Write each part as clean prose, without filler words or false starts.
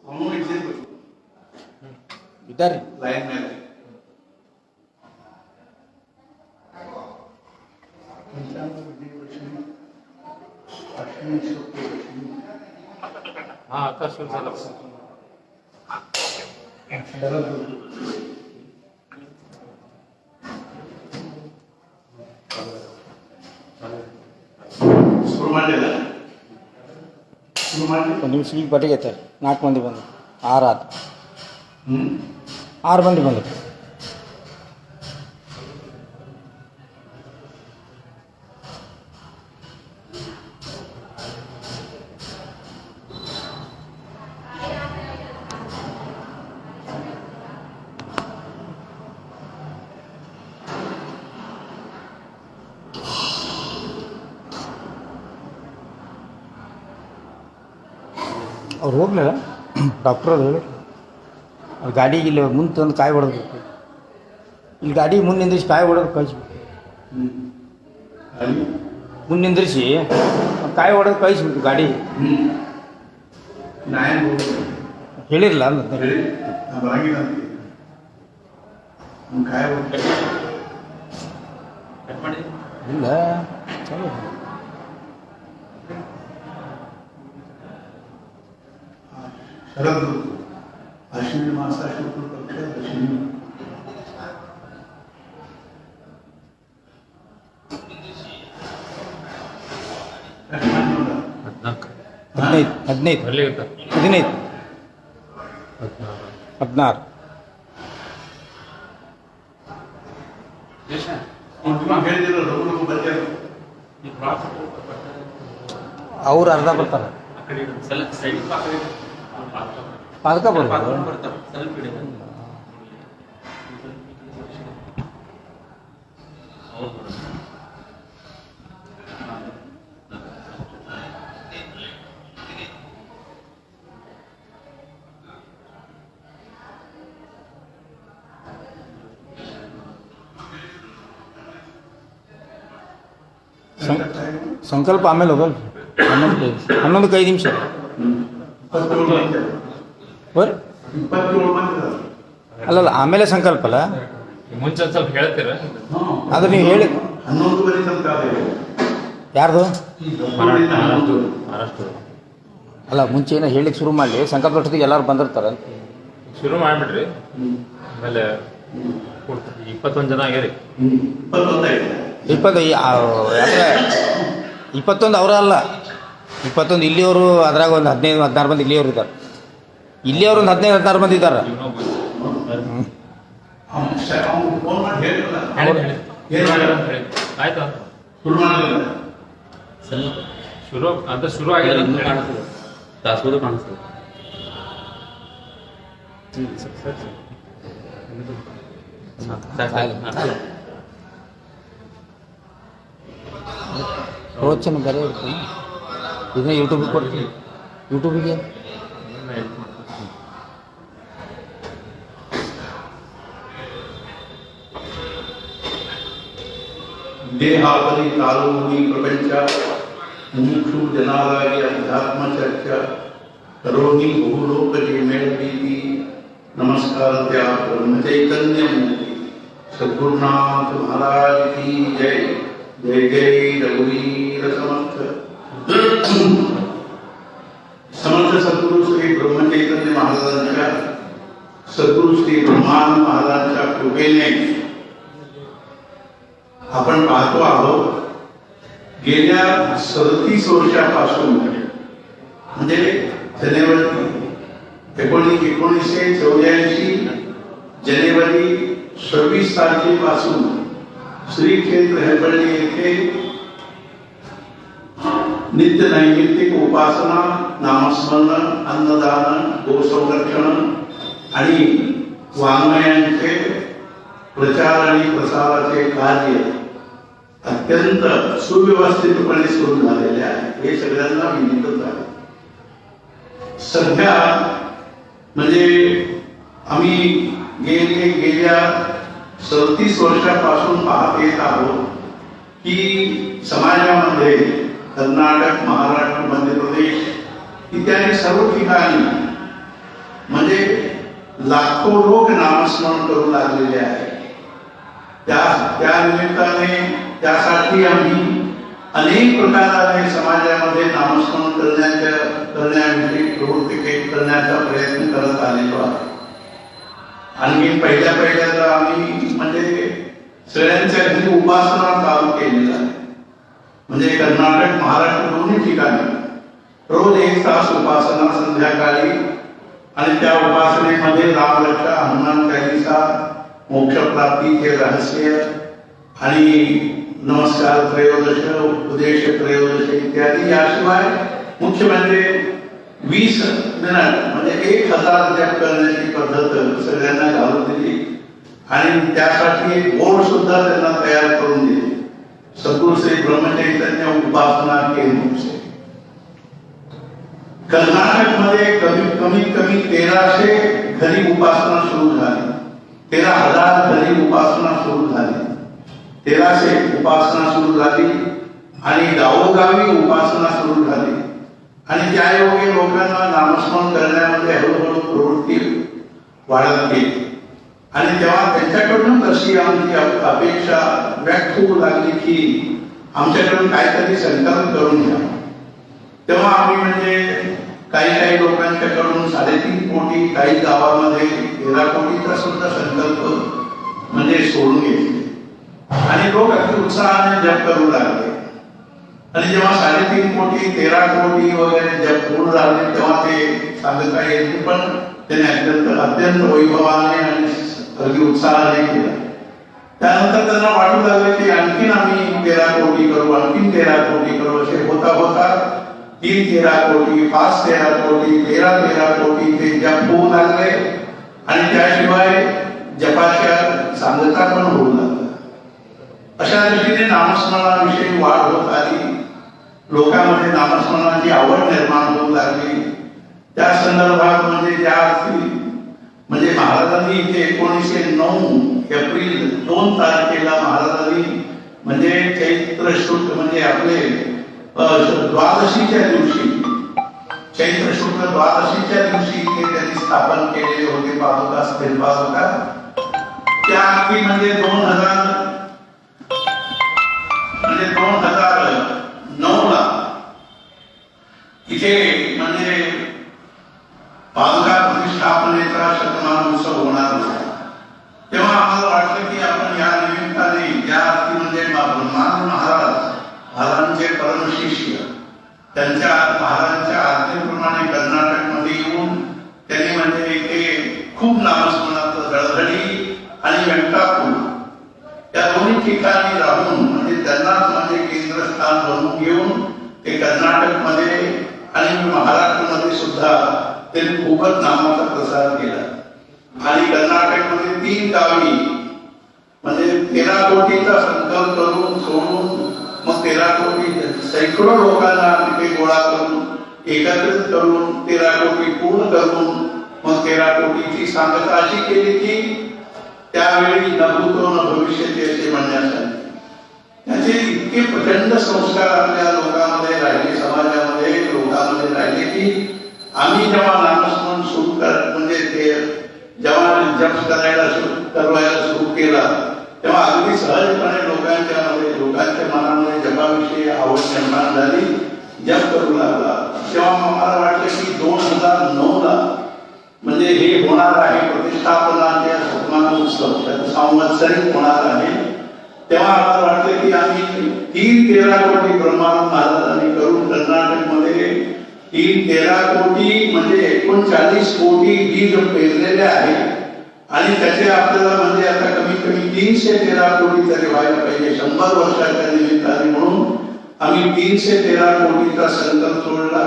ಅವನು ಇದ್ದಿದ್ದು ಇದ್ದಾರೆ ಲೈನ್ ಮೇಲೆ हाँ आकाश ಶುರು ಮಾಡಲಿಲ್ಲ ಶುರು ಮಾಡಿ ಒಂದು ನಿಮಿಷ ಈಗ ಬಟ್ಟಿಗೆ 4 ಮಂದಿ ಬಂದರು 6 ಆಯ್ತು 6 ಮಂದಿ ಬಂದರು ಅವ್ರು ಹೋಗ್ಲಿಲ್ಲ ಡಾಕ್ಟ್ರ್ ಅದು ಹೇಳಿ ಅವ್ರು ಗಾಡಿಗೆ ಇಲ್ಲಿ ಮುಂದೆ ತಂದು ಕಾಯಿ ಹೊಡೆದ್ಬಿಟ್ಟು ಇಲ್ಲಿ ಗಾಡಿ ಮುಂದೆ ನಿಂದ್ರಿಸಿ ಕಾಯಿ ಹೊಡೆದು ಕಳಿಸ್ಬಿಟ್ಟು ಮುಂದೆ ನಿಂದ್ರಿಸಿ ಕಾಯಿ ಹೊಡೆದು ಕಳಿಸ್ಬಿಟ್ಟು ಗಾಡಿ ಹೇಳಿರಲ್ಲ ಅಂತ ಹೇಳಿ ನಾ ಬರಂಗಿಲ್ಲ ಅಂತ ಕಾಯ ಕಟ್ ಮಾಡಿ ಇಲ್ಲ ಚಲೋ शरद ऋतू अश्विनी मासा शुक्ल पक्ष दशमी ಹದಿನೈದು ಬರ್ಲಿ ಗೊತ್ತಾ 15 16 16 ಹೇಳಿದಿಲ್ಲ ಲಘು ಲಘು ಬರ್ತಾರೆ ಈ ಕ್ರಾಸ್ ಅವ್ರು ಅರ್ಧ ಬರ್ತಾರೆ ಆ ಕಡೆ ಸ್ವಲ್ಪ ಸೈಡ್ ಅದಕ್ಕೆ ಬರ್ಬೋದು ಬರ್ತಾರೆ ಸ್ವಲ್ಪ ಇಡಿ ಸಂಕಲ್ಪ ಆಮೇಲೆ ಹೋಗಲ್ಲ 11 5 ನಿಮಿಷ 27 ಮಂದಿ ಬರ್ 27 ಮಂದಿ ಅಲ್ಲಲ್ಲ ಆಮೇಲೆ ಸಂಕಲ್ಪ ಅಲ್ಲ ಮುಂಚೆ ಒಂದ್ ಸ್ವಲ್ಪ ಹೇಳ್ತೀರಾ ಅದು ನೀವು ಹೇಳಿ 11 ತನಕ ಇದೆ ಯಾರ್ದು ಮಹಾರಾಷ್ಟ್ರ ಅಲ್ಲ ಮುಂಚೆ ಏನೋ ಹೇಳಿಕ್ಕೆ ಶುರು ಮಾಡಲಿ ಸಂಕಲ್ಪ ಅಷ್ಟೊತ್ತಿಗೆ ಎಲ್ಲರೂ ಬಂದಿರ್ತಾರೆ ಅಂತ ಶುರು ಮಾಡಿಬಿಡ್ರಿ ಆಮೇಲೆ 21 ಜನ ಆಗ್ಯಾರಿ 21 ಇದೆ 20 ಯಾಕಂದ್ರೆ 21 ಅವರ ಅಲ್ಲ 21 ಇಲ್ಲಿಯವರು ಅದ್ರಾಗ ಒಂದು 15 16 ಮಂದಿ ಇಲ್ಲಿಯವರು ಇದ್ದಾರೆ ಇಲ್ಲಿಯವರು ಒಂದು 15 16 ಮಂದಿ ಇದ್ದಾರೆ ಅವನು ಫೋನ್ ಮಾಡಿ ಹೇಳಿಲ್ಲ ಆಯ್ತು ಶುರು ಮಾಡಲಿಲ್ಲ ಶುರು ಅಂತ ಶುರು ಆಗಿಲ್ಲ ಅಂತ ಹೇಳಿ. ದಾಸೋದು ಕಾಣಿಸ್ತದೆ ಪ್ರವಚನ ಬೇರೆ ಇರ್ತದೆ ಇದನ್ನ ಯೂಟ್ಯೂಬಿಗೆ ಕೊಡ್ತೀನಿ ಯೂಟ್ಯೂಬಿಗೆ ದೇಹಾಪರಿ ಕಾಲೋನಿ ಪ್ರಪಂಚ ಮುಮುಕ್ಷು ಜನಾದಾಗಿ ಅಧ್ಯಾತ್ಮ ಚರ್ಚಾ ಕರೋನಿ ಬಹುಲೋಕಜಿ ಮೇಳಬೀತಿ ನಮಸ್ಕಾರತ್ಯ ಬ್ರಹ್ಮಚೈತನ್ಯ ಮೂರ್ತಿ ಸದ್ಗುರುನಾಥ ಮಹಾರಾಜ की जय जय जय रघुवीर समर्थ समर्थ सद्गुरु श्री ब्रह्मचैतन्य महाराजांच्या सद्गुरु श्री ब्रह्मानंद महाराजांच्या कृपेने आपण पाहतो आहोत गेल्या 37 वर्षापासून म्हणजे जानेवारी 1984 जानेवारी 26 तारखेपासून श्री क्षेत्र हेबळी येथे नित्य नैमित्तिक उपासना नामस्मरण अन्नदान गोसंरक्षण आणि वाङ्मयांचे प्रचार आणि प्रसाराचे कार्य अत्यंत सुव्यवस्थितपणे सुरू झालेले आहे हे सगळ्यांना विदितच आहे सध्या म्हणजे आम्ही गेल्या 37 वर्षापासून पाहत येत आहोत की समाजामध्ये कर्नाटक महाराष्ट्र मध्य प्रदेश इत्यादी सर्व ठिकाणी म्हणजे लाखो लोक नामस्मरण करू लागलेले आहेत. त्या निमित्ताने त्यासाठी आम्ही अनेक प्रकाराने समाजामध्ये नामस्मरण करण्याविषयी प्रवृत्ती करण्याचा प्रयत्न करत आलेलो आहे. आणखी पहिल्या तर आम्ही म्हणजे सगळ्यांच्या घरी उपासना चालू केलेला आहे. म्हणजे कर्नाटक महाराष्ट्र दोन्ही ठिकाणी रोज 1 तास उपासना संध्याकाळी, आणि त्या उपासनेमध्ये रामरक्षा, हनुमान चालीसा, मोक्षप्राप्तीचे रहस्य आणि नमस्कार त्रयोदश, उपदेश त्रयोदश इत्यादी. याशिवाय मुख्य म्हणजे 20 मिनिट म्हणजे 1000 जप करण्याची पद्धत सगळ्यांना घालून दिली, आणि त्यासाठी एक बोर्ड सुद्धा त्यांना तयार करून दिले, सद्गुरू श्री ब्रह्मचैतन्य उपासना केंद्र. कर्नाटक मध्ये कमीत कमी 1300 घरी उपासना सुरू झाली, 13,000 घरी उपासना सुरू झाली, 1300 उपासना सुरू झाली, आणि गावोगावी उपासना सुरू झाली. आणि त्या योगे लोकांना नामस्मरण करण्यामध्ये हळूहळू प्रवृत्ती वाढत गेली. आणि तेव्हा त्यांच्याकडून अशी आमची अपेक्षा व्यक्त होऊ लागली की आमच्याकडून काहीतरी संकल्प करून घ्या. तेव्हा आम्ही म्हणजे काही लोकांच्याकडून 3.5 कोटी, काही गावामध्ये 13 कोटीचा सुद्धा संकल्प म्हणजे सोडून घेतले, आणि लोक अगदी उत्साहाने जप करू लागले. आणि जेव्हा 3.5 कोटी, 13 कोटी वगैरे जप पूर्ण झाले तेव्हा ते सांगता येईल, पण त्याने अत्यंत वैभवाने आणि अगदी उत्साहाने केलं. त्यानंतर त्यांना वाटू लागलं की आणखीन आम्ही 13 कोटी करू, आणखीन 13 कोटी करू. असे होता 13 कोटी, 13 कोटी, 13 कोटी ते जप होऊ लागले. आणि त्याशिवाय जपाच्या सांगता पण होऊ लागला. अशा दृष्टीने नामस्मरणाविषयी वाढ होत आली, लोकांमध्ये नामस्मरणाची आवड निर्माण होऊ लागली. त्या संदर्भात म्हणजे महाराजांनी इथे 1909 एप्रिल 2 तारखेला महाराजांनी म्हणजे चैत्र शुक्ल म्हणजे आपले द्वादशीच्या दिवशी, चैत्र शुक्ल द्वादशीच्या दिवशी ते त्यांनी स्थापन केलेले होते पादुका, स्थिर पादुका. त्या अगदी म्हणजे 2009 ला इथे म्हणजे पादुका प्रतिष्ठापनेचा शतमान उत्सव होणार होता. तेव्हा आम्हाला वाटलं की आपण या निमित्ताने या म्हणजे महाराजांचे परमशिष्य त्यांच्या महाराजांच्या आज्ञेप्रमाणे कर्नाटकमध्ये येऊन त्यांनी म्हणजे इथे खूप नामस्मरणात धडधडी आणि व्यंकापूर या दोन्ही ठिकाणी राहून म्हणजे त्यांनाच म्हणजे केंद्रस्थान बनवून घेऊन ते कर्नाटकमध्ये आणि महाराष्ट्रामध्ये सुद्धा त्यांनी खूपच नामाचा प्रसार केला. आणि कर्नाटकमध्ये 3 गावी म्हणजे 13 कोटीचा संकल्प करून सोडून मग 13 कोटी सैकडो लोकांना तिथे गोळा करून एकत्रित करून 13 कोटी पूर्ण करून मग 13 कोटीची सांगता अशी केली की त्यावेळी न भूतो न भविष्यती असे म्हणण्यासाठी. त्याचे इतके प्रचंड संस्कार आपल्या लोकांमध्ये राहिले, समाजामध्ये लोकांमध्ये राहिले की आम्ही जेव्हा नामस्मरण सुरू म्हणजे ते जेव्हा जप करायला सुरू केला तेव्हा अगदी सहजपणे लोकांच्या मनामध्ये जपाविषयी आवड निर्माण झाली, जप करू लागला. तेव्हा आम्हाला वाटलं की 2009 ला म्हणजे हे होणार आहे प्रतिष्ठापनाच्या शतमान उत्सव, त्याचं संवत्सरिक होणार आहे. तेव्हा आम्हाला वाटलं की आम्ही 13 कोटी ब्रह्मानंद महाराजांनी करून कर्नाटकमध्ये 13 कोटी म्हणजे 39 कोटी बीज पेरलेले आहे. आणि त्याचे आपल्याला म्हणजे आता कमीत कमी 313 कोटी तरी व्हायला पाहिजे 100 वर्षाच्या निमित्ताने, म्हणून आम्ही 313 कोटीचा संकल्प सोडला.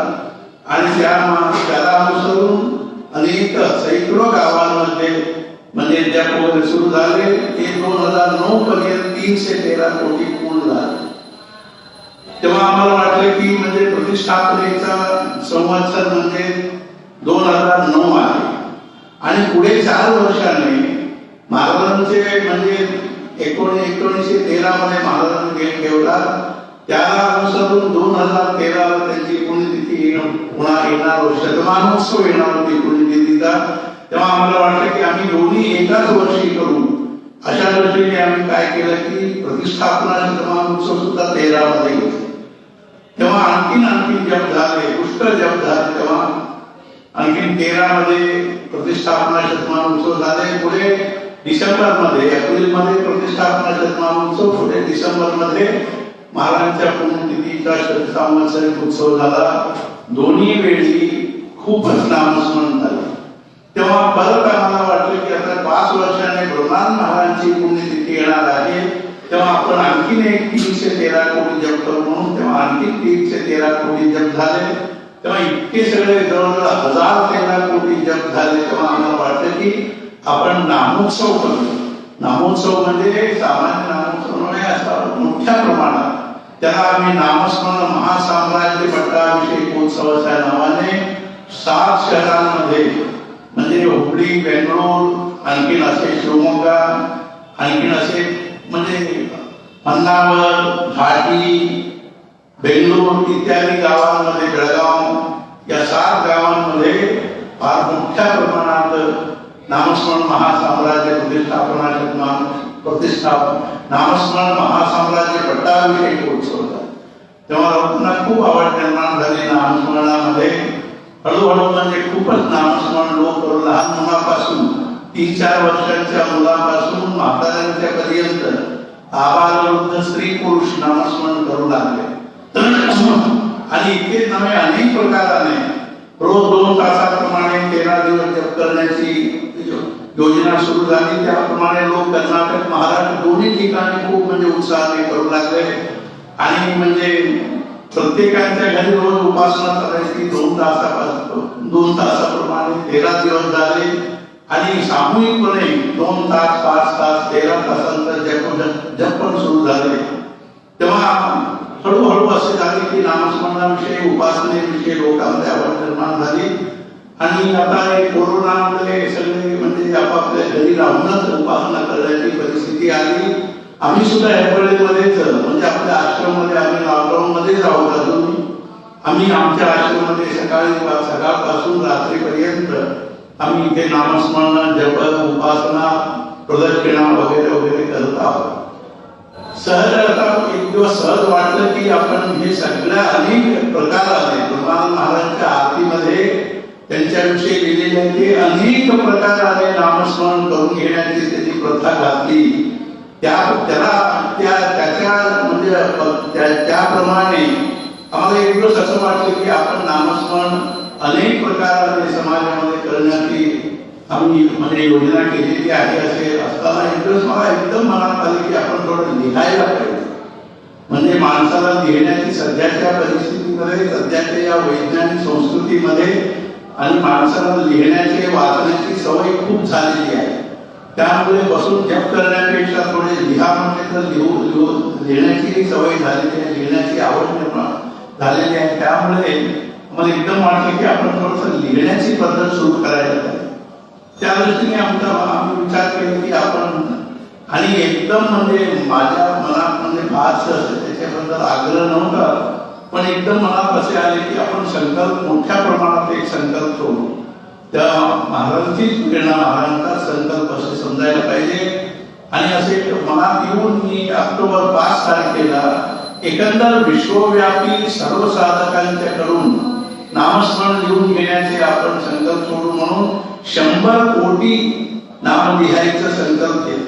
आणि त्याला अनुसरून अनेक सैकडो गावांमध्ये म्हणजे जप वगैरे सुरू झाले. ते 2009 पर्यंत 313 कोटी पूर्ण झाले. तेव्हा आम्हाला वाटलं की म्हणजे प्रतिष्ठापनेचा संवत्सर म्हणजे 2009 आहे. आणि पुढे 4 वर्षांनी महाराजांचे म्हणजे 1913 मध्ये महाराजांनी गेट ठेवला. त्याला अनुसरून 2013 त्यांची पुण्यतिथी येणार शतमानोत्सव येणार होती पुण्यतिथीचा. तेव्हा आम्हाला वाटलं की आम्ही दोन्ही एकाच वर्षी करू. अशा दृष्टीने आम्ही काय केलं की प्रतिष्ठापना शतमानोत्सव सुद्धा 13 मध्ये घेतला. तेव्हा आणखीन जप झाले, पुष्कळ जप झाले. तेव्हा आणखीन 13 मध्ये प्रतिष्ठापना शतमानोत्सव झाले. पुढे डिसेंबरमध्ये, एप्रिलमध्ये प्रतिष्ठापना शतमानोत्सव, पुढे डिसेंबरमध्ये महाराजांच्या पुण्यतिथीचा शतसंवत्सरिक उत्सव झाला. दोन्ही वेळी खूपच नामस्मरण झाले. तेव्हा परत आम्हाला वाटलं की आता 5 वर्षाने ब्रह्मानंद महाराजांची पुण्यतिथी येणार आहे, तेव्हा आपण आणखीन एक 313 कोटी जप करू म्हणून. तेव्हा आणखीन 313 कोटी जप झाले. तेव्हा इतके सगळे जवळजवळ 1013 कोटी जप झाले. तेव्हा आम्हाला वाटलं की आपण नामोत्सव करू. नामोत्सव म्हणजे सामान्य नामोत्सव नव्हे, असा मोठ्या प्रमाणात त्याला आम्ही नामस्मरण महासाम्राज्य पट्टाभिषेकोत्सवाच्या नावाने 7 शहरांमध्ये म्हणजे हुबळी, बेंगळूर, आणखीन असे शिवमोगा, आणखीन असे म्हणजे मन्नावर, घाटी, बेंगळूर इत्यादी गावांमध्ये, बेळगाव या 7 गावांमध्ये फार मोठ्या प्रमाणात नामस्मरण महासाम्राज्य नामस्मरण महासाम्राज्य पट्टाभिषेक उत्सव होता. तेव्हा लोकांना खूप आवड निर्माण झाली नामस्मरणामध्ये. हळूहळू म्हणजे खूपच नामस्मरण लोक करू, लहान मुलापासून 3-4 वर्षांच्या मुलापासून म्हाताऱ्यांच्या पर्यंत आबालवृद्ध स्त्री पुरुष नामस्मरण करू लागले. आणि इतके नवे अनेक प्रकाराने रोज 2 तासाप्रमाणे 13 दिवस जप करण्याची योजना सुरू झाली. त्याप्रमाणे लोक कर्नाटक, महाराष्ट्र दोन्ही ठिकाणी खूप म्हणजे उत्साहाने करू लागले. आणि म्हणजे प्रत्येकाच्या घरी रोज उपासना करायची 2 तासाप्रमाणे 13 दिवस झाले. आणि सामूहिकपणे 2 तास, 5 तास, 13 तासांचा जप पण सुरू झाले. तेव्हा हळूहळू असे झाले की नामस्मरणाविषयी, उपासनेविषयी लोकांमध्ये आवड निर्माण झाली. आणि आता कोरोनामुळे सगळे म्हणजे आपापल्या घरी राहूनच उपासना करण्याची परिस्थिती आली. आम्ही सुद्धा हेरपळेमध्येच म्हणजे आपल्या आश्रममध्ये आम्ही लॉकडाऊन मध्ये राहू अजून. आम्ही आमच्या आश्रममध्ये सकाळपासून रात्रीपर्यंत आम्ही इथे नामस्मरण, जप, उपासना, प्रदक्षिणा वगैरे वगैरे करत आहोत. सहज आता एक दिवस सहज वाटलं की आपण हे सगळ्या अनेक प्रकार आले ब्रह्मानंद महाराजांच्या आरतीमध्ये त्यांच्याविषयी लिहिलेले ते अनेक प्रकार आले. नामस्मरण करून घेण्याची त्यांनी प्रथा घातली. त्याच्या म्हणजे त्याप्रमाणे आम्हाला एक दिवस असं वाटलं की आपण नामस्मरण अनेक प्रकाराने समाजामध्ये करण्याची आम्ही म्हणजे योजना केलेली आहे. असे असताना एक दिवस मला एकदम मनात आले की आपण थोडं लिहायला पाहिजे. म्हणजे माणसाला लिहिण्याची सध्याच्या परिस्थितीमध्ये, सध्याच्या या वैज्ञानिक संस्कृतीमध्ये आणि माणसाला लिहिण्याची, वाचण्याची सवय खूप झालेली आहे. त्यामुळे बसून जप करण्यापेक्षा थोडे लिहा म्हणजे तर लिहिण्याची सवय झालेली आहे, लिहिण्याची आवड निर्माण झालेली आहे. त्यामुळे मला एकदम वाटलं की आपण थोडंसं लिहिण्याची पद्धत सुरू करायला पाहिजे. त्या दृष्टीने आम्ही विचार केला की आपण आणि एकदम म्हणजे माझ्या मनात म्हणजे फारसं असं त्याच्याबद्दल आग्रह नव्हता, पण एकदम मनात असे आले की आपण संकल्प मोठ्या प्रमाणात एक संकल्प सोडू. त्या महाराजांचीच प्रेरणा, महाराजांचा संकल्प असे समजायला पाहिजे. आणि असे मनात येऊन मी ऑक्टोबर 5 तारखेला एकंदर विश्वव्यापी सर्व साधकांच्याकडून नामस्मरण लिहून घेण्याचे आपण संकल्प सोडू म्हणून 100 कोटी नाम लिहायचा संकल्प केला.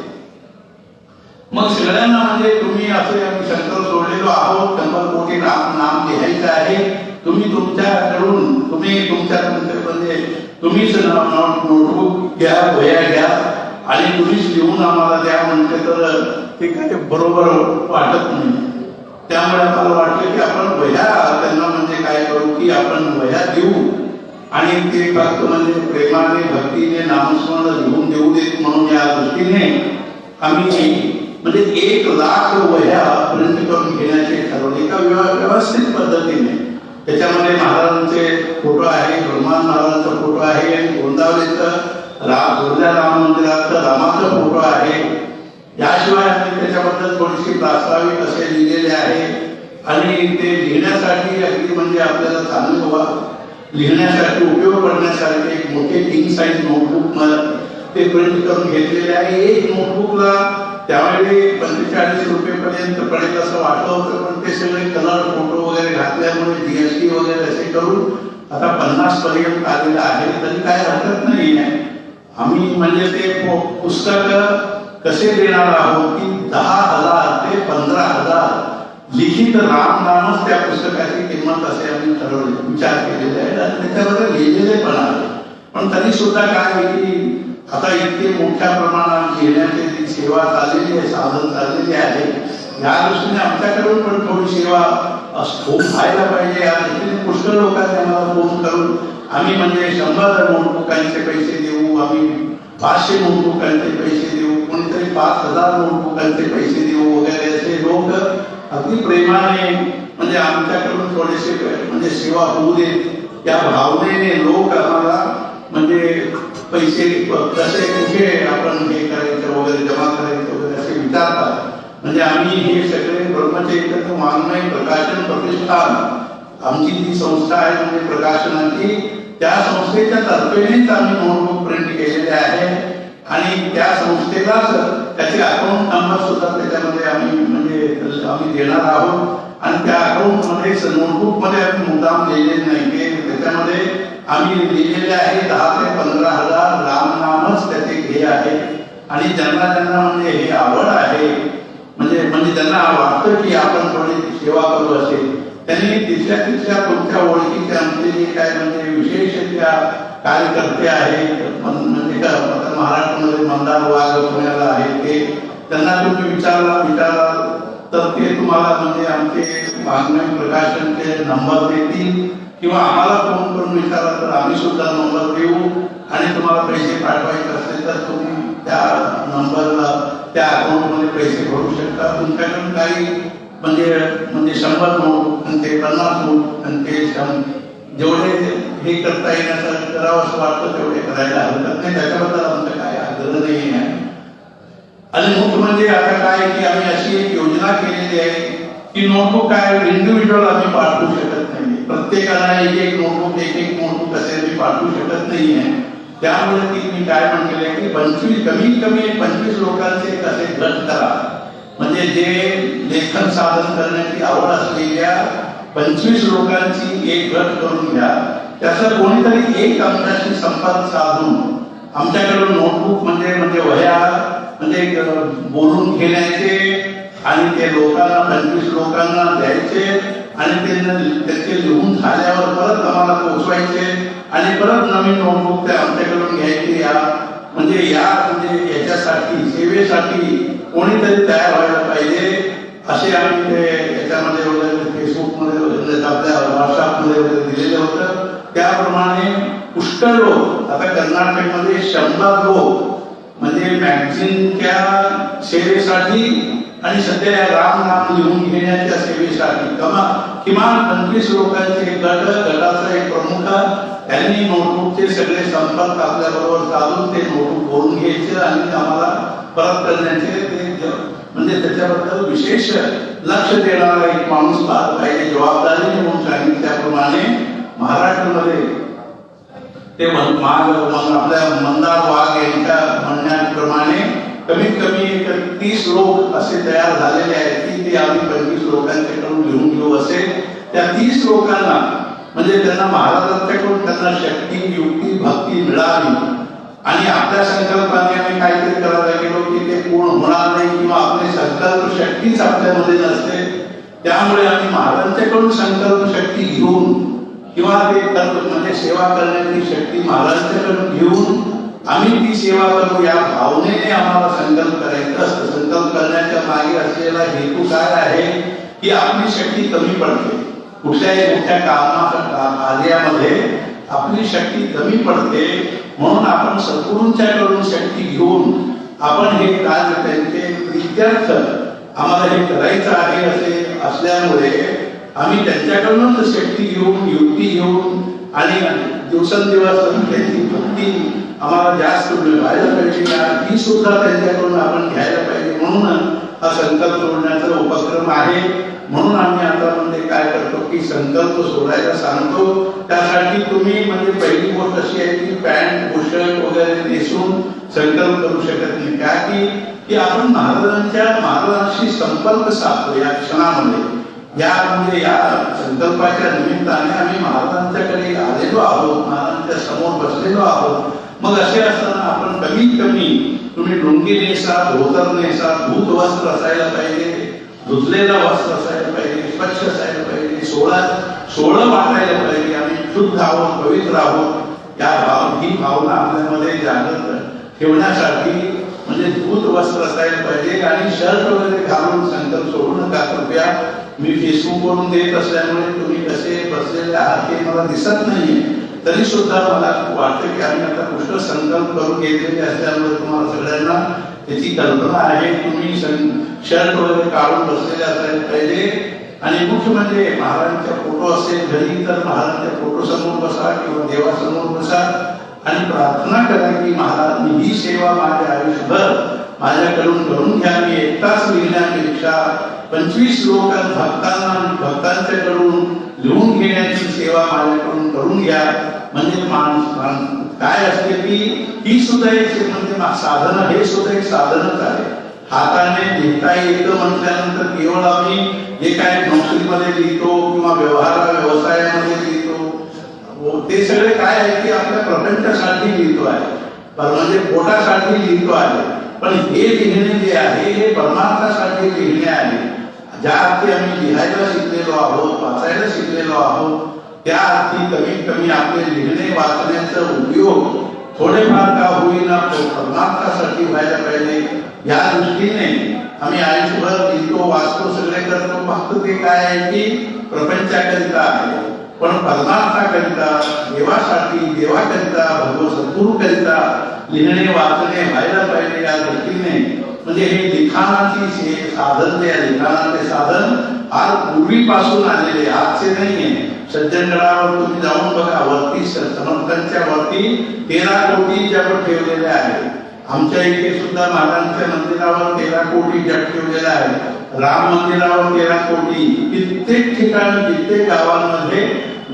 मग सगळ्यांना म्हणजे तुम्ही असे आम्ही संकल्प सोडलेलो आहोत, 100 कोटी नाम लिहायचं आहे. तुम्ही तुमच्याकडून तुम्हीच नोटबुक घ्या, वह्या घ्या आणि तुम्हीच लिहून आम्हाला द्या म्हणते तर ते काय बरोबर वाटत नाही. त्यामुळे आम्हाला वाटलं की आपण वह्या त्यांना म्हणजे काय करू की आपण वह्या देऊ आणि ते फक्त म्हणजे प्रेमाने, भक्तीने नामस्मरण लिहून देऊ देत म्हणून या दृष्टीने आम्ही म्हणजे 1 लाख वह्या प्रिंट करून घेण्याचे ठरवले एका व्यवस्थित पद्धतीने. त्याच्यामध्ये महाराजांचे फोटो आहे, ब्रह्मानंद महाराजांचा फोटो आहे आणि गोंदावलेचं गोंदा राम मंदिराचं रामाचा फोटो आहे. याशिवाय आम्ही त्याच्याबद्दल थोडीशी प्रास्ताविक असे लिहिलेले आहे आणि ते लिहिण्यासाठी अगदी म्हणजे आपल्याला चांगलं लिहिण्यासाठी उपयोग पडण्यासारखे एक मोठे किंग साईज नोटबुक ते प्रिंट करून घेतलेले आहे. एक नोटबुकला त्यावेळी 45 रुपये पर्यंत पडेल असं वाटलं होतं, पण ते सगळे कलर फोटो वगैरे घातल्यामुळे जीएसटी वगैरे असे करून आता 50 पर्यंत आलेलं आहे. तरी काय हरकत नाही आहे. आम्ही म्हणजे ते पुस्तक कसे देणार आहोत की 10,000 ते 15,000 लिखित रामनामच त्या पुस्तकाची किंमत असे आम्ही ठरवले, विचार केलेले आहे आणि त्याच्यामध्ये लिहिलेले पण आहे. पण तरी सुद्धा काय आहे की आता इतके मोठ्या प्रमाणात लिहिण्याची जी सेवा चाललेली आहे, साधन चाललेली आहे, या दृष्टीने आमच्याकडून पण थोडी सेवा व्हायला पाहिजे. या दृष्टीने पुष्कळ लोकांनी आम्हाला फोन करून आम्ही म्हणजे 100 नोटबुकांचे पैसे देऊ, आम्ही 500 नोटबुकांचे पैसे देऊ, कोणीतरी 5,000 नोटबुकांचे पैसे देऊ वगैरे असे लोक अगदी प्रेमाने म्हणजे आमच्याकडून थोडेसे म्हणजे सेवा होऊ देत या भावनेने लोक आम्हाला म्हणजे पैसे कसे कुठे आपण हे करायचं वगैरे जमा करायचं वगैरे असे विचारतात. म्हणजे आम्ही हे सगळे ब्रह्मचैतन्य वाङ्मय प्रकाशन प्रतिष्ठान आमची जी संस्था आहे म्हणजे प्रकाशनाची, त्या संस्थेच्या तर्फेनेच आम्ही नोटबुक प्रिंट केलेले आहे आणि त्या संस्थेलाच त्याचे अकाउंट नंबर सुद्धा त्याच्यामध्ये आम्ही म्हणजे आम्ही देणार आहोत. आणि त्या अकाउंटमध्ये नोटबुक मध्ये आम्ही मुद्दाम लिहिलेले नाही, की त्याच्यामध्ये आम्ही लिहिलेले आहे 10,000 ते 15,000 रामनामच त्याचे ध्येय आहे. आणि ज्यांना ज्यांना म्हणजे हे आवड आहे म्हणजे ज्यांना वाटतं की आपण थोडी सेवा करू असेल, त्यांनी तिथल्या तुमच्या ओळखीचे आमचे जे काय म्हणजे विशेष त्या कार्यकर्ते आहेत म्हणजे महाराष्ट्रामध्ये मंदार वाघ पुण्याला आहे, ते त्यांना तुम्ही विचारला तर ते तुम्हाला म्हणजे आमचे वाङ्मय प्रकाशनचे नंबर देतील किंवा आम्हाला फोन करून विचारला तर आम्ही सुद्धा नंबर देऊ आणि तुम्हाला पैसे पाठवायचे असतील तर तुम्ही त्या नंबरला त्या अकाउंटमध्ये पैसे भरू शकता. तुमच्याकडून काही म्हणजे 100 नोट आणि ते 50 नोट आणि ते जेवढे हे करता येण्याचं करावं असं वाटतं तेवढे करायला हरकत नाही, त्याच्याबद्दल आमचं काय आग्रह नाही आहे. आणि मुख्य म्हणजे आता काय की आम्ही अशी एक योजना केलेली आहे की नोटबुक काय इंडिव्हिज्युअल आम्ही पाठवू शकत नाही, प्रत्येकाला एक नोटबुक असे आम्ही पाठवू शकत नाही आहे. त्यामुळे ती मी काय म्हटलेलं आहे की कमीत कमी 25 लोकांचे असे गट करा, म्हणजे जे लेखन साधन करण्याची आवड असलेल्या 25 लोकांची एक गट करून घ्या. त्याचा कोणीतरी एक आमच्याशी संपर्क साधून आमच्याकडून नोटबुक म्हणजे वह्या म्हणजे बोलून घेण्याचे आणि ते लोकांना 25 लोकांना द्यायचे आणि त्याचे लिहून झाल्यावर परत आम्हाला पोहोचवायचे आणि परत नवीन नोटबुक ते आमच्याकडून घ्यायचे. म्हणजे याच्यासाठी सेवेसाठी कोणीतरी तयार व्हायला पाहिजे असे आम्ही ते याच्यामध्ये वगैरे फेसबुकमध्ये वगैरे आपल्या व्हॉट्सअपमध्ये वगैरे दिलेलं होतं. त्याप्रमाणे पुष्कळ लोक आता कर्नाटकमध्ये 100 लोक म्हणजे मॅगझिनच्या सेवेसाठी आणि सध्या रामनाम लिहून घेण्याच्या सेवेसाठी किमान 25 लोकांचे गटाचा एक प्रमुख त्यांनी नोटबुकचे सगळे संपर्क आपल्याबरोबर साधून ते नोटबुक भरून घ्यायचे आणि आम्हाला परत करण्याचे ते म्हणजे त्याच्याबद्दल विशेष लक्ष देणारा एक माणूस पाहिजे जबाबदारीने म्हणून सांगितल्याप्रमाणे महाराष्ट्रामध्ये ते आपल्या मंदार वाघ यांच्या म्हणण्याप्रमाणे कमीत कमी 30 लोक असे तयार झालेले आहेत की ते आम्ही 25 लोकांच्याकडून लिहून घेऊ असे. त्या 30 लोकांना म्हणजे त्यांना महाराजांच्याकडून त्यांना शक्ती युक्ती भक्ती मिळावी आणि आपल्या संकल्पाने आम्ही काहीतरी करायला गेलो की ते पूर्ण होणार नाही किंवा आपली संकल्प शक्तीच आपल्यामध्ये नसते. त्यामुळे आम्ही महाराजांच्याकडून संकल्प शक्ती घेऊन किंवा ते म्हणजे सेवा करण्याची शक्ती महाराजांच्याकडून घेऊन आम्ही ती सेवा करू या भावनेने आम्हाला संकल्प करायचं असतं. संकल्प करण्याच्या मागे असलेला हेतू काय आहे की आपली शक्ती कमी पडते, कुठल्याही मोठ्या कार्यामध्ये आपली शक्ती कमी पडते, म्हणून आपण सद्गुरूंच्याकडून शक्ती घेऊन आपण हे कार्य त्यांचे प्रित्यर्थ आम्हाला हे करायचं आहे असे असल्यामुळे आम्ही त्यांच्याकडूनच शक्ती घेऊन युक्ती घेऊन आणि दिवसेंदिवस त्यांची भक्ती आम्हाला जास्त व्हायला पाहिजे ही सुद्धा त्यांच्याकडून आपण घ्यायला पाहिजे. म्हणून हा संकल्प सोडण्याचा उपक्रम आहे. म्हणून आम्ही आता म्हणजे काय करतो की संकल्प सोडायला सांगतो. त्यासाठी तुम्ही म्हणजे पहिली गोष्ट अशी आहे की पॅन्ट बुशर्ट वगैरे नेसून संकल्प करू शकत नाही. काय की आपण महाराजांशी संपर्क साधतो या क्षणामध्ये. या म्हणजे या संकल्पाच्या निमित्ताने आम्ही महाराजांच्याकडे आलेलो आहोत, महाराजांच्या समोर बसलेलो आहोत. मग असे असताना आपण कमीत कमी तुम्ही लुंगी नेसा, धोतर नेसा, धूत वस्त्र असायला पाहिजे, धुतलेलं वस्त्र असायला पाहिजे, स्वच्छ असायला पाहिजे, सोळं वाटायला पाहिजे, आम्ही शुद्ध आहोत, पवित्र आहोत. ही भावना आपल्यामध्ये जागृत ठेवण्यासाठी म्हणजे धूत वस्त्र असायला पाहिजे. आणि शर्ट वगैरे घालून संकल्प सोडू नका कृपया. मी फेसबुकवरून देत असल्यामुळे तुम्ही कसे बसलेले आहात हे मला दिसत नाहीये, तरी सुद्धा मला वाटतं की आम्ही आता पुष्कळ संकल्प करून घेतलेले असल्यामुळे तुम्हाला सगळ्यांना त्याची कल्पना आहे. तुम्ही शर्ट वगैरे काढून बसलेले असायला पाहिजे. आणि मुख्य म्हणजे महाराजांचा फोटो असेल घरी तर महाराजांच्या फोटो समोर बसा किंवा देवासमोर बसा आणि प्रार्थना करा की महाराज ही सेवा माझ्या आयुष्यभर माझ्याकडून करून घ्या. मी एकटाच लिहिण्यापेक्षा 25 लोक भक्तांच्याकडून लिहून घेण्याची सेवा माझ्याकडून करून घ्या. म्हणजे काय असते की ही सुद्धा एक म्हणजे साधन, हे सुद्धा एक साधनच आहे. हाताने लिहिता येतं म्हटल्यानंतर केवळ आम्ही जे काय नोकरीमध्ये लिहितो किंवा व्यवसायामध्ये लिहितो ते सगळे काय आहे की आपल्या प्रपंचासाठी लिहितो आहे, म्हणजे पोटासाठी लिहितो आहे. पण हे लिहिणे जे आहे हे परमार्थासाठी लिहिणे आहे. ज्या अर्थी आम्ही लिहायला शिकलेलो आहोत, वाचायला शिकलेलो आहोत, त्या अर्थी कमीत कमी आपले लिहिणे वाचण्याचा उपयोग थोडेफार का होईना परमार्थासाठी व्हायला पाहिजे. या दृष्टीने आम्ही आयुष्यभर लिहितो, वाचतो, सगळे करतो. फक्त ते काय आहे की प्रपंचाकरिता आहे. पण परमार्थाकरिता, देवासाठी, देवाकरिता, भगवत सद्गुरूकरिता लिहिणे वाचणे व्हायला पाहिजे. या दृष्टीने म्हणजे हे लिखाणाची साधन, जे लिखाणाचे साधन फार पूर्वीपासून आलेले, आजचे नाहीये. सज्जनगडावर तुम्ही जाऊन बघा, वरती समर्थांच्या वरती 13 कोटी जप ठेवलेले आहे. आमच्या इथे सुद्धा महाराजांच्या मंदिरावर 13 कोटी जप ठेवलेला आहे. राम मंदिरावर 13 कोटी. कित्येक ठिकाणी कित्येक गावांमध्ये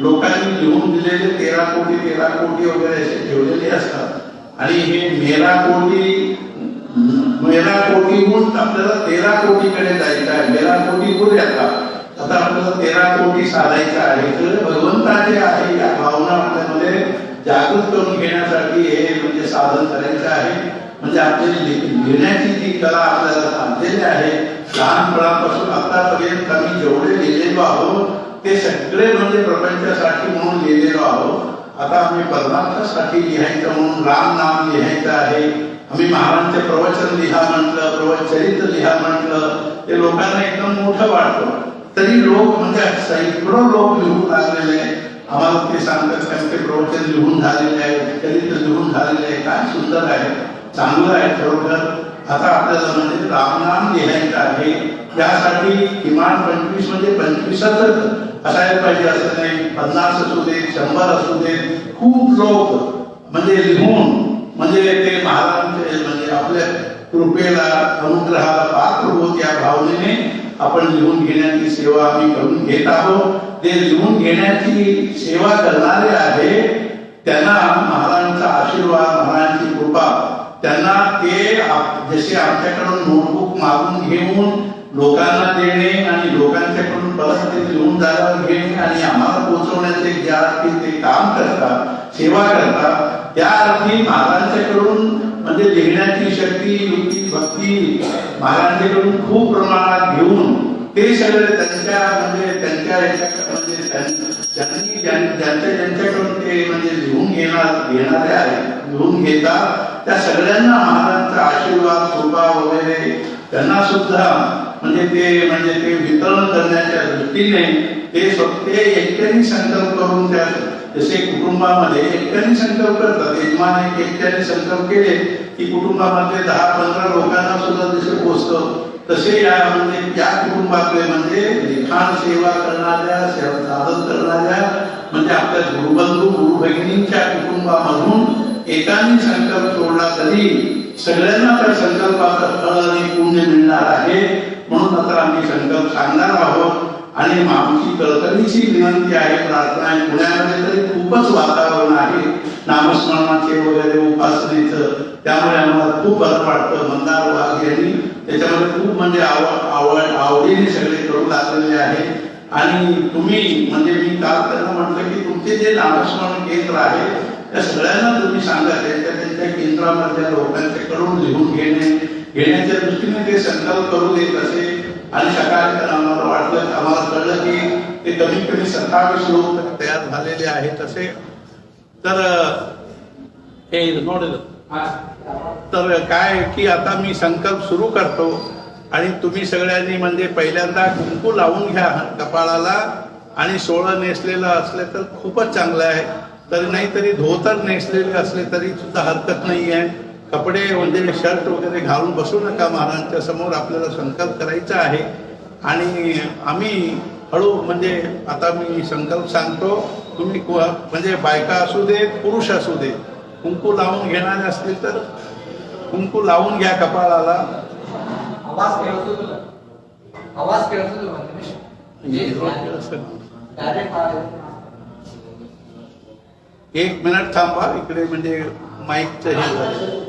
लोकांनी लिहून दिलेले 13 कोटी वगैरे असे ठेवलेले असतात. आणि हे मेरा कोटीहून आपल्याला 13 कोटीकडे जायचं आहे. मेरा कोटी पुढे आता आपल्याला 13 कोटी साधायचं आहे. तर भगवंताचे आहे या भावना आपल्यामध्ये जागृत करून घेण्यासाठी हे म्हणजे साधन करायचं आहे. म्हणजे आपली लिहिण्याची जी कला आपल्याला साधलेली आहे, लहानपणापासून आतापर्यंत आम्ही जेवढे लिहिलेलो आहोत ते सगळे म्हणजे प्रपंचासाठी म्हणून लिहिलेलो आहोत. आता आम्ही परमार्थासाठी लिहायचं म्हणून राम नाम लिहायचं आहे. आम्ही महाराजांचे प्रवचन लिहा म्हटलं, प्रवचरित्र लिहा म्हटलं, ते लोकांना एकदम मोठं वाटतं. तरी लोक म्हणजे सैकडो लोक लिहून लागलेले आहेत. आम्हाला ते सांगतात त्यांचे प्रवचन लिहून झालेले आहे, चरित्र लिहून झालेले आहे. काय सुंदर आहे, चांगलं आहे खरोखर. आता आपल्याला म्हणजे रामनाम लिहायचं आहे. यासाठी किमान 25 म्हणजे 25च असायला पाहिजे असं नाही. 50 असू दे, 100 असू दे. खूप लोक म्हणजे लिहून म्हणजे ते महाराजांचे म्हणजे आपल्या कृपेला, अनुग्रहाला पात्र होत या भावनेने आपण लिहून घेण्याची सेवा आम्ही करून घेत आहोत. ते लिहून घेण्याची सेवा करणारे आहे त्यांना महाराजांचा आशीर्वाद, महाराजांची कृपा, त्यांना ते जसे आमच्याकडून नोटबुक मागून घेऊन लोकांना देणे आणि लोकांच्याकडून परत ते लिहून झाल्यावर घेणे आणि आम्हाला पोहोचवण्याचे ज्या अर्थी ते काम करतात, सेवा करतात, त्या अर्थी महाराजांच्याकडून म्हणजे लिहिण्याची शक्ती, युक्ती, भक्ती महाराजांच्याकडून खूप प्रमाणात घेऊन ते सगळे त्यांच्या त्यांनी ज्यांच्याकडून ते म्हणजे लिहून घेणारे आहेत, लिहून घेतात, त्या सगळ्यांना महाराजांचा आशीर्वाद, कृपा वगैरे त्यांना सुद्धा म्हणजे ते वितरण करण्याच्या दृष्टीने ते एकट्याने संकल्प करून, त्या जसे कुटुंबामध्ये एकट्याने संकल्प करतात, यजमान एकट्याने संकल्प केले की कुटुंबामध्ये 10-15 लोकांना सुद्धा जसे पोचतं, तसे या कुटुंबातले म्हणजे लिखाण सेवा करणाऱ्या, साधन करणाऱ्या म्हणजे आपल्या गुरुबंधू गुरु भगिनींच्या कुटुंबामधून एकाने संकल्प सोडला तरी सगळ्यांना त्या संकल्पाचं फळ आणि पुण्य मिळणार आहे. म्हणून आता आम्ही संकल्प सांगणार आहोत. आणि आमची कळकळीची विनंती आहे, प्रार्थना आहे. पुण्यामध्ये तरी खूपच वातावरण आहे नामस्मरणाचे वगैरे उपासनेचं, त्यामुळे आम्हाला खूप बरं वाटतं. मंदार वाघ यांनी त्याच्यामध्ये खूप म्हणजे आवडीने सगळे करू लागलेले आहे. आणि तुम्ही म्हणजे मी काल त्यांना म्हटलं की तुमचे जे नामस्मरण केंद्र आहे त्या सगळ्यांना तुम्ही सांगा, त्यांच्या केंद्रामधल्या लोकांच्याकडून लिहून घेण्याच्या दृष्टीने ते संकल्प करू देत असे. आणि सकाळी आम्हाला कळलं की ते कमीत कमी 27 लोक तयार झालेले आहेत असे. तर हे तर काय की आता मी संकल्प सुरू करतो आणि तुम्ही सगळ्यांनी म्हणजे पहिल्यांदा कुंकू लावून घ्या कपाळाला. आणि सोळं नेसलेलं असले तर खूपच चांगलं आहे, तरी नाही तरी धोतर नेसलेले असले तरी सुद्धा हरकत नाही आहे. कपडे म्हणजे शर्ट वगैरे घालून बसू नका. महाराजांच्या समोर आपल्याला संकल्प करायचा आहे. आणि आम्ही हळू म्हणजे आता मी संकल्प सांगतो, तुम्ही म्हणजे बायका असू देत पुरुष असू दे, कुंकू लावून घेणारे असतील तर कुंकू लावून घ्या कपाळाला. एक मिनिट थांबा, इकडे म्हणजे माईकचं हे झालं.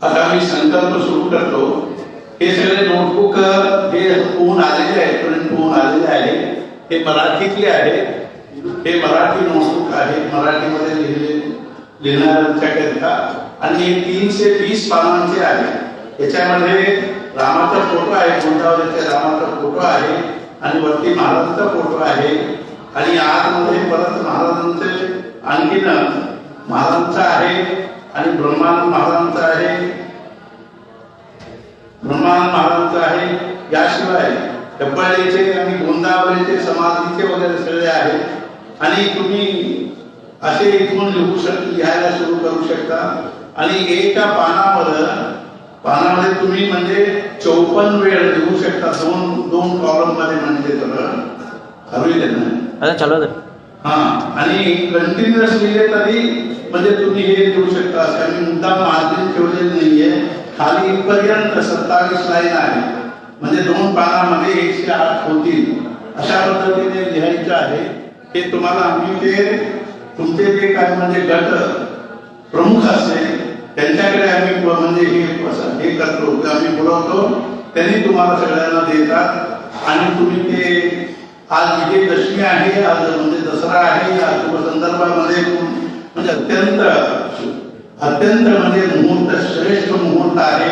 आता मी संकल्प सुरू करतो. हे सगळे नोटबुक हे होऊन आलेले आहेत, प्रिंट होऊन आलेले आहे. हे मराठीतले आहे, हे मराठी नोटबुक आहे, मराठीमध्ये लिहिणाऱ्यांच्याकरिता. आणि हे 320 पानांचे आहे. याच्यामध्ये रामाचा फोटो आहे, गोंदावलीच्या रामाचा फोटो आहे आणि वरती महाराजांचा फोटो आहे. आणि आतमध्ये परत महाराजांचे आणखीन महाराजांचा आहे आणि ब्रह्मानंद महाराजांचा आहे, ब्रह्मानंद महाराजांचा आहे. याशिवाय कपाळीचे आणि गोंदावलीचे समाधीचे वगैरे सगळे आहेत. आणि तुम्ही असे इथून लिहायला सुरू करू शकता. आणि एका पानामध्ये तुम्ही म्हणजे 54 वेळ लिहू शकता. दोन कॉलम मध्ये म्हणजे चालू हा. आणि कंटिन्युअस लिहिले तरी म्हणजे तुम्ही हे लिहू शकता. असे आम्ही मुद्दाम मार्जिन ठेवलेले नाहीये. खाली इथपर्यंत 27 लाईन आहे, म्हणजे 2 पानामध्ये 108 होतील. अशा पद्धतीने लिहायचं आहे. हे तुम्हाला आम्ही ते तुमचे जे काय म्हणजे गट प्रमुख असेल त्यांच्याकडे आम्ही म्हणजे हे करतो, आम्ही बोलवतो, त्यांनी तुम्हाला सगळ्यांना देतात. आणि तुम्ही ते आज विजयदशमी आहे, आज म्हणजे दसरा आहे, या संदर्भामध्ये म्हणजे अत्यंत म्हणजे मुहूर्त श्रेष्ठ मुहूर्त आहे.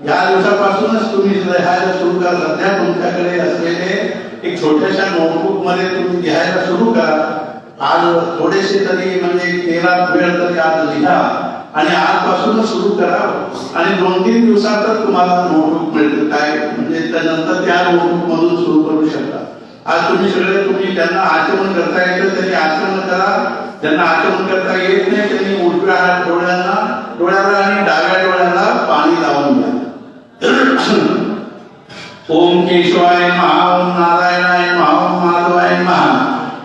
या दिवसापासूनच तुम्ही लिहायला सुरू करा. सध्या तुमच्याकडे असलेले एक छोट्याशा नोटबुक मध्ये तुम्ही लिहायला सुरू करा. आज थोडेसे तरी म्हणजे 13 वेळ तरी आज लिहा आणि आजपासूनच सुरू करा. आणि 2-3 दिवसातच तुम्हाला नोटबुक मिळते. काय म्हणजे त्यानंतर त्या नोटबुक मधून सुरू करू शकता. आज तुम्ही त्यांना आचमन करता येतं त्यांनी आचमन करा. ज्यांना आचमन करता येत नाही त्यांनी उजव्या हात डोळ्याला आणि डाव्या डोळ्याला पाणी लावून द्या. ओम केशवाय नमः, ओम नारायणाय नमः, ओम माधवाय नमः,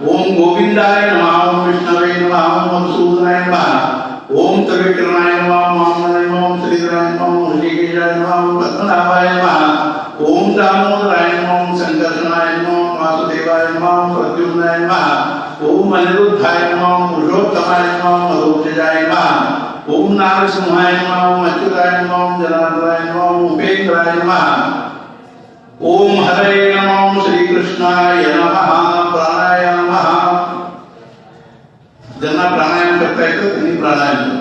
ओम गोविंदाय नमः, ओम विष्णवे नमः, ओम मधुसूदनाय नमः, ओम त्रिविक्रमाय नमः, ओम वामनाय नमः, ओम श्रीधराय नमः, ओम ऋषिकेशाय नमः, ओम पद्मनाभाय नमः, ओम दामोदराय नमः, ओम संकर्षणाय नमः, ओम वासुदेवाय नमः, ओम प्रद्युम्नाय नमः, ओम अनिरुद्धाय नमः, ओम पुरुषोत्तमाय नमः, ओम मधुसूदनाय नमः, ओम नारसिंहाय नमः, ओम अच्युताय नमः, ओम जनार्दनाय नमः, ओम उपेंद्राय नमः, ओम हरे नमः, ओम श्री कृष्णाय नमः. प्राणायाम. ज्यांना प्राणायाम करता येतं त्यांनी प्राणायाम.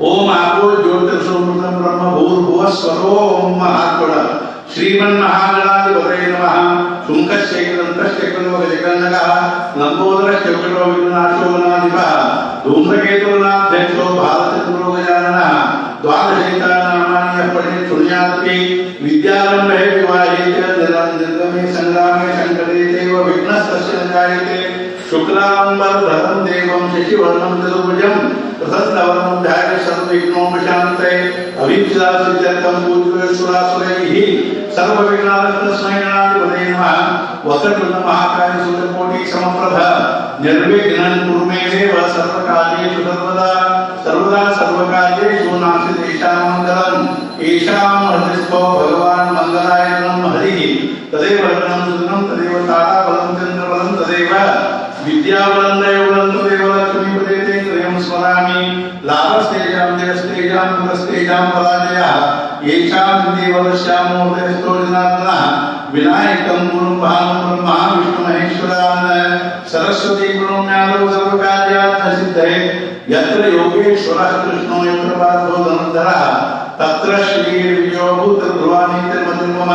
ओम आपो ज्योतिर्सोमृतम ब्रह्म भूर्भुवः स्वरोम हाथ जोड़ा श्रीमन महागणाधिपतये नमः शुंकश्चैकदन्तश्चैकलोकजगन्नकः लंबोदरश्चैकलो विघ्नाशो गणाधिपः धूम्रकेतुर्नाध्यक्षो भारतचन्द्रो गजाननः द्वादशैतानामानि यः पठेत् शृणुयात् विद्यारम्भे विवाहे च निर्गमे संग्रामे संकटे चैव विघ्नस्तस्य न जायते शुक्लाम्बरधरं देवं शशिवर्णं चतुर्भुजं प्रसन्नवदनं ध्यायेत् सर्वविघ्नोपशान्तये अभीप्सितासिद्ध्यर्थं पूज्यसुरासुरैः सर्वविघ्नानां गणाधिपतये नमः वक्रतुण्डमहाकाय सूर्यकोटि समप्रभ निर्विघ्नं कुरु मे देव सर्वकार्येषु सर्वदा सर्वकार्येषु नास्ति तेषां मङ्गलम् येषां हृदयस्थो भगवान् मङ्गलायतनं हरिः तदेव लग्नं सुदनं तदेव ताराबलं चन्द्रबलं तदेव विद्याबलं दैवबलं तदेव लक्ष्मीपदे ते त्रयं स्मरामि लाभस्तेजां जयस्तेजां पुरस्तेजां पराजयः येषां देवलस्यां मूर्तयस्थो जनार्दनः विनायकं गुरुं भानुं ब्रह्मा विष्णुमहेश्वरान् सरस्वती गुरुम्यादौ सर्वकार्यार्थ सिद्धये यत्र योगेश्वरः कृष्णो यत्र पार्थो धनुर्धरः तत्र श्रीर्विजयो भूतध्रुवानीतिर्मतिर्मम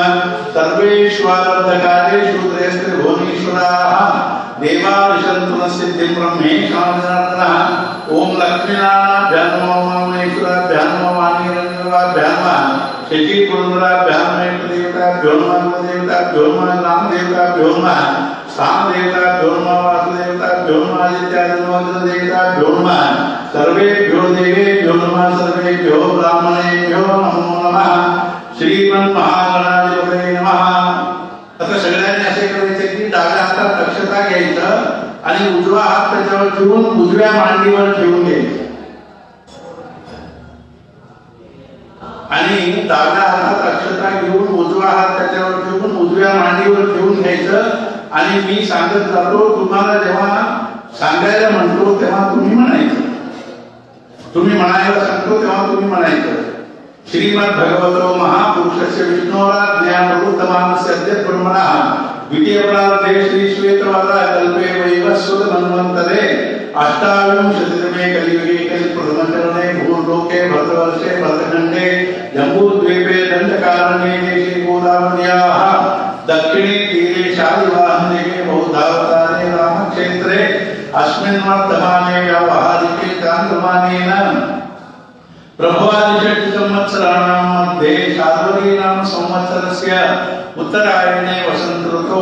सर्वेष्वारब्धकार्येषु त्रयस्त्रिभुवनेश्वराः देवादिशन्तु नः सिद्धिं ब्रह्मेशां जनार्दनः ॐ लक्ष्मीनारायणाभ्यां नमो वामनेश्वराभ्यां नमो वाणीरञ्जनाभ्यां नमः शशिपुरन्दराभ्यां देवताभ्यो नमः देवताभ्यो नमः रामदेवताभ्यो नमः सामदेवताभ्यो नमः वासुदेवताभ्यो नमः आदित्यादिदेवताभ्यो नमः सर्वेभ्यो देवेभ्यो नमः सर्वेभ्यो ब्राह्मणेभ्यो नमो नमः श्रीमन्महागणाधिपतये नमः। आता सगळ्यांनी असे करायचे की डाव्या हातात दक्षता घ्यायचं आणि उजवा हात त्याच्यावर ठेवून उजव्या मांडीवर ठेवून घ्यायचं आणि डाव्या हातात अक्षता घेऊन उजवा हात त्याच्यावर ठेवून उजव्या मांडीवर ठेवून घ्यायचं आणि मी सांगत जातो तुम्हाला जेव्हा सांगायला म्हणतो तेव्हा तुम्ही म्हणायचं तुम्ही म्हणायला सांगतो तेव्हा तुम्ही म्हणायचं श्रीमद्भगवतो महापुरुषस्य विष्णोराज्ञानोत्तमानस्य अद्य ब्रह्मणः द्वितीय प्रार्थे श्री श्वेतवादा कल्पे वैवस्वत मन्वन्तरे अष्टाविंशतितमे कलियुगे कलिप्रथमचरणे भूर्लोके भद्रवर्षे भद्रखण्डे जम्बूद्वीपे दण्डकारण्ये देशे गोदावर्याः दक्षिणे तीरे शालिवाहने बहुधावतारे रामक्षेत्रे अस्मिन् वर्तमाने व्यावहारिके चान्द्रमानेन प्रभवादिषट् संवत्सराणां मध्ये शार्वरी नाम संवत्सरस्य उत्तरायणे वसन्त ऋतौ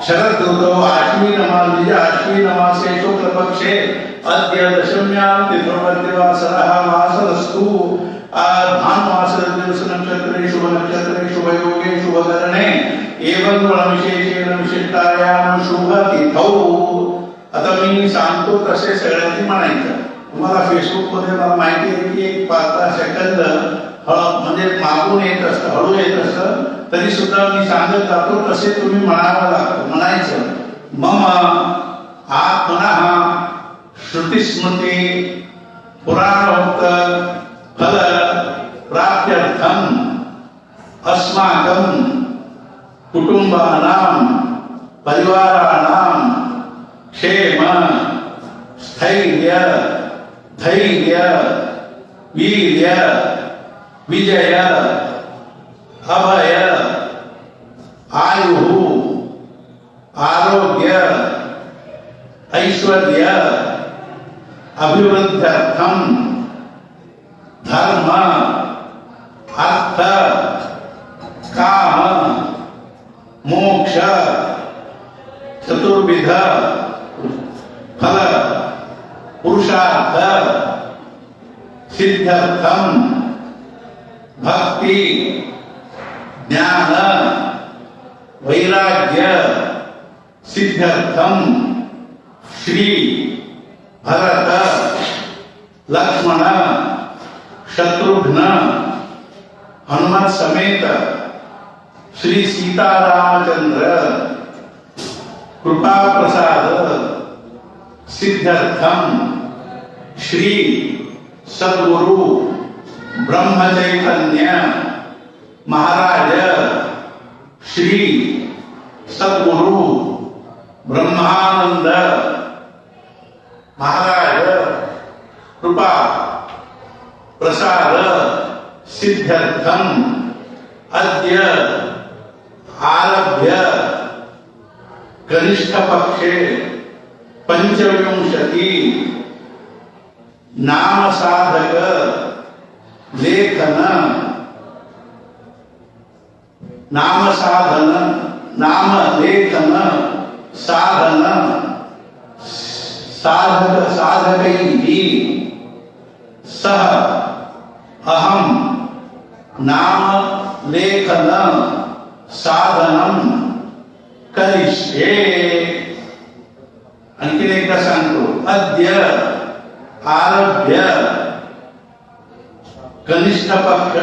शरद ऋतौ आश्विनमासे शुक्लपक्षे अद्य दशम्यां तिथिर्वासरः वासरस्तु भानुवासरदिवस नक्षत्रे शुभ नक्षत्रे शुभयोगे शुभकरणे एवं गुणविशेषेण विशिष्टायां शुभ तिथौ। आता मी सांगतो तसे सगळ्यांनी म्हणायचं तुम्हाला फेसबुक मध्ये मला माहिती आहे की एक 5-10 सेकंद म्हणजे मागून येत असतं हळू येत असतं तरी सुद्धा मी सांगत जातो तसे तुम्ही म्हणावं लागतं म्हणायचं मम आत्मनः श्रुतिस्मृती पुराणोक्त फल प्राप्त्यर्थम अस्माकं कुटुंबानां परिवाराणां क्षेम स्थैर्य धैर्य वीर्य विजय अभय आयु आरोग्य ऐश्वर्य अभिवृद्ध्यर्थम धर्म अर्थ काम मोक्ष चतुर्विध फल पुरुषार्थ सिद्ध्यर्थम भक्ति ज्ञान वैराग्य सिद्ध्यर्थम श्री भरत लक्ष्मण शत्रुघ्न हनुमत समेत श्री सीतारामचंद्र कृपा प्रसाद सिद्ध्यर्थम श्री सद्गुरु ब्रह्म चैतन्य महाराज श्री सद्गुरु ब्रह्मानंद महाराज कृपा प्रसाद सिद्ध्यर्थम अद्य आरभ्य कनिष्ठ पक्षे पंचविंशति नाम साधक लेखन नाम साधन नाम लेखन साधन साधक साधकैः सह अहम नाम लेखन साधनम करिष्ये. आणखीन एकदा सांगतो. अद्य आरभ्य कनिष्ठ पक्ष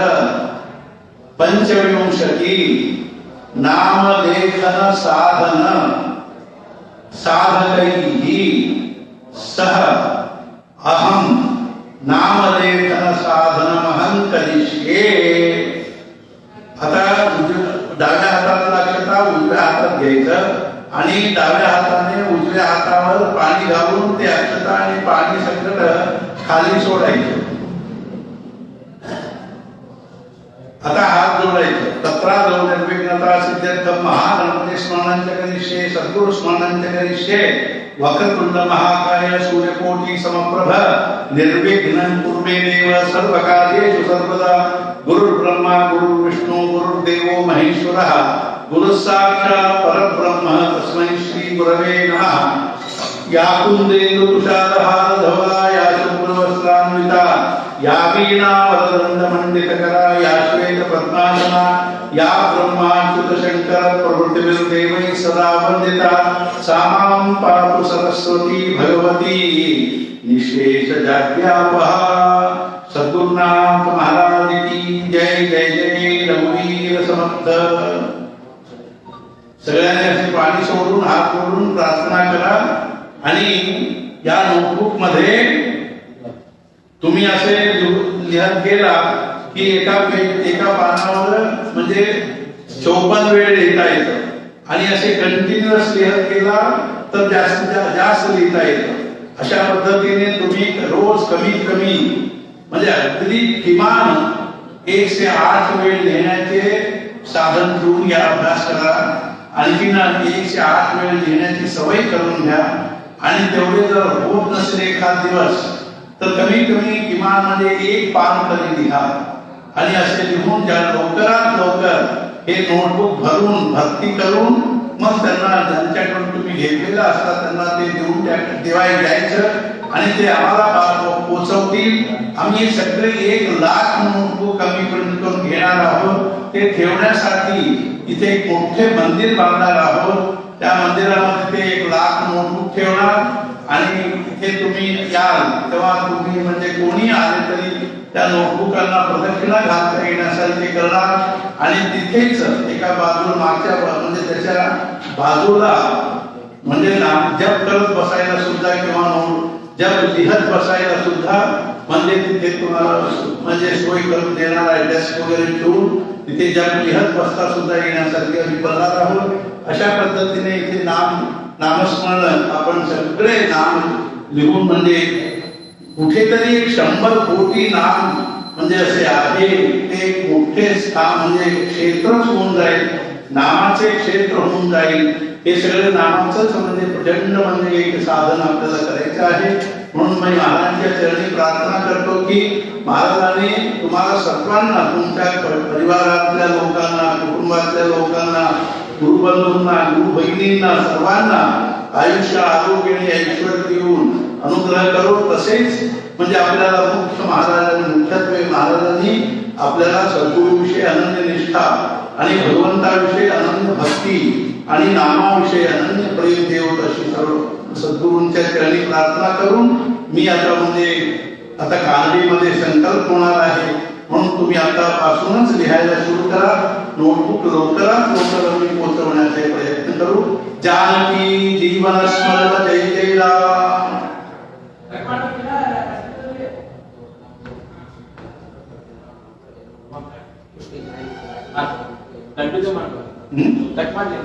पंचविंशति नाम लेखन साधन साधकैः सह अहम नाम लेखन साधनमहं करिष्ये. आता डाव्या हाताला अक्षता उजव्या हातात घ्यायचं आणि डाव्या हाताने उजव्या हातावर पाणी घालून ते अक्षता आणि पाणी सकट खाली सोडायचं. आता हात जोडायचे. तत्रा जो निर्विघ्नता सिद्ध्यर्थम महागणपती स्मरणांच करिष्ये सद्गुरु स्मरणांच करिष्ये वक्रतुंड महाकाय सूर्यकोटि समप्रभ निर्विघ्नं कुरु देव सर्वकार्येषु सर्वदा. गुरुर्ब्रह्मा गुरुर्विष्णु गुरुर्देवो महेश्वरः गुरुः साक्षात् परब्रह्म तस्मै श्री गुरवे नमः. या कुंदेन्दु तुषारहार धवला या शुभ्रवस्त्रान्विता या वीणा वरदंड मंडितकरा या श्वेत पद्मासना या ब्रह्माच्युत शंकर प्रभृतिर्देवैः सदा वंदिता. सामां पातु सरस्वती भगवती निशेष जाड्यापहा. सद्गुरुनाथ महाराज की जय. जय जय रघुवीर समर्थ. सगळ्यांनी असे पाणी सोडून हात जोडून प्रार्थना करा आणि या नोटबुक मध्ये तुम्ही असे लिहत गेला की एका पानावर म्हणजे 54 वेळ लिहिता येतं आणि असे कंटिन्युअस लिहत गेला तर जास्त लिहिता येतं. अशा पद्धतीने तुम्ही रोज कमीत कमी म्हणजे अगदी किमान 1 से 8 वेळ लिहिण्याचे साधन ठेवून या अभ्यास करा. आणखीन 1 से 8 वेळ लिहिण्याची सवय करून घ्या आणि तेवढे जर होत नसेल एखाद दिवस तर कमीत कमी किमान म्हणजे 1 पान तरी लिहा आणि असे लिहून ज्या लवकरात लवकर हे नोटबुक भरून भरती करून मग त्यांना ज्यांच्याकडून तुम्ही घेतलेलं असतात त्यांना ते देऊन द्यायचं आणि ते आम्हाला पोचवतील. आम्ही सगळे 1 लाख नोटबुक कमी करून घेणार आहोत. ते ठेवण्यासाठी इथे एक मोठे मंदिर बांधणार आहोत. त्या मंदिरामध्ये ते 1 लाख नोटबुक ठेवणार आणि इथे तुम्ही याल तेव्हा तुम्ही म्हणजे कोणी आले तरी त्या नोटबुकांना प्रदक्षिणा घालता येण्यासाठी करणार आणि तिथेच एका बाजूला मागच्या म्हणजे त्याच्या बाजूला म्हणजे जप करत बसायला सुद्धा किंवा जप लिहत बसायला सुद्धा म्हणजे तिथे तुम्हाला म्हणजे सोय करून देणार आहे. डेस्क वगैरे ठेवून तिथे जप लिहत बसता सुद्धा येण्यासारखे आम्ही करणार आहोत. अशा पद्धतीने इथे नामस्मरण आपण सगळे नाम लिहून म्हणजे कुठेतरी 100 कोटी नाम म्हणजे असे आहे ते एक मोठे स्थान म्हणजे क्षेत्रच होऊन जाईल. नामाचे क्षेत्र होऊन जाईल. हे सगळे नामाचंच म्हणजे प्रचंड म्हणजे एक साधन आपल्याला करायचं आहे. म्हणून मी महाराजांच्या चरणी प्रार्थना करतो की महाराजांनी तुम्हाला सर्वांना तुमच्या परिवारातल्या लोकांना कुटुंबातल्या लोकांना गुरुबंधूंना गुरु बहिणींना सर्वांना आयुष्य आरोग्य आणि ऐश्वर्य देऊन अनुग्रह करो. तसेच म्हणजे आपल्याला मुख्यत्वे महाराजांनी आपल्याला सद्गुरूविषयी अनन्य निष्ठा आणि भगवंताविषयी अनन्य भक्ती आणि नामाविषयी अनन्य प्रेम देव अशी सर्व सद्गुरूंच्या चरणी प्रार्थना करून मी आता म्हणजे आता कानडीमध्ये संकल्प होणार आहे. म्हणून तुम्ही आतापासूनच लिहायला सुरू करा. नोटबुक लवकरात लवकर आम्ही पोहोचवण्याचे प्रयत्न करू. जानकी जीवन स्मरण जय जय राम. कट ಮಾಡಿ